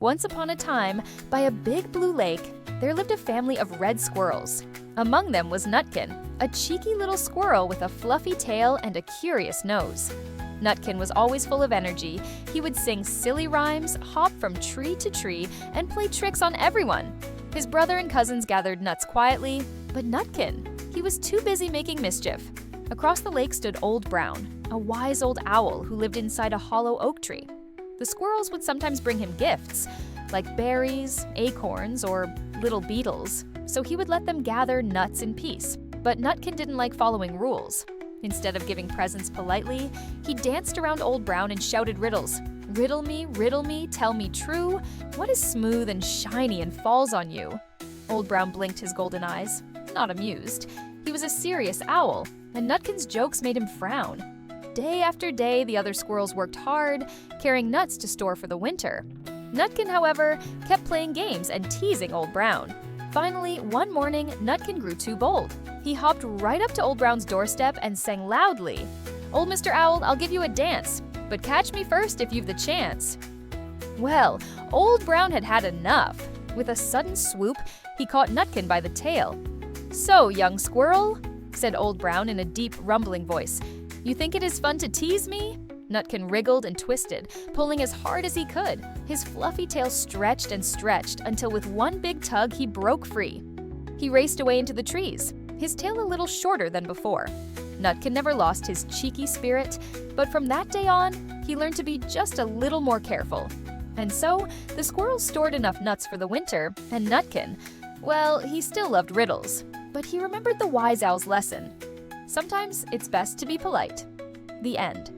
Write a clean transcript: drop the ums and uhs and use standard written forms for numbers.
Once upon a time, by a big blue lake, there lived a family of red squirrels. Among them was Nutkin, a cheeky little squirrel with a fluffy tail and a curious nose. Nutkin was always full of energy. He would sing silly rhymes, hop from tree to tree, and play tricks on everyone. His brother and cousins gathered nuts quietly, but Nutkin, he was too busy making mischief. Across the lake stood Old Brown, a wise old owl who lived inside a hollow oak tree. The squirrels would sometimes bring him gifts, like berries, acorns, or little beetles, so he would let them gather nuts in peace. But Nutkin didn't like following rules. Instead of giving presents politely, he danced around Old Brown and shouted riddles. Riddle me, tell me true. What is smooth and shiny and falls on you? Old Brown blinked his golden eyes, not amused. He was a serious owl, and Nutkin's jokes made him frown. Day after day, the other squirrels worked hard, carrying nuts to store for the winter. Nutkin, however, kept playing games and teasing Old Brown. Finally, one morning, Nutkin grew too bold. He hopped right up to Old Brown's doorstep and sang loudly, "Old Mr. Owl, I'll give you a dance, but catch me first if you've the chance." Well, Old Brown had had enough. With a sudden swoop, he caught Nutkin by the tail. "So, young squirrel," said Old Brown in a deep, rumbling voice, "you think it is fun to tease me?" Nutkin wriggled and twisted, pulling as hard as he could. His fluffy tail stretched and stretched until with one big tug he broke free. He raced away into the trees, his tail a little shorter than before. Nutkin never lost his cheeky spirit, but from that day on, he learned to be just a little more careful. And so, the squirrels stored enough nuts for the winter, and Nutkin, well, he still loved riddles, but he remembered the wise owl's lesson. Sometimes it's best to be polite. The end.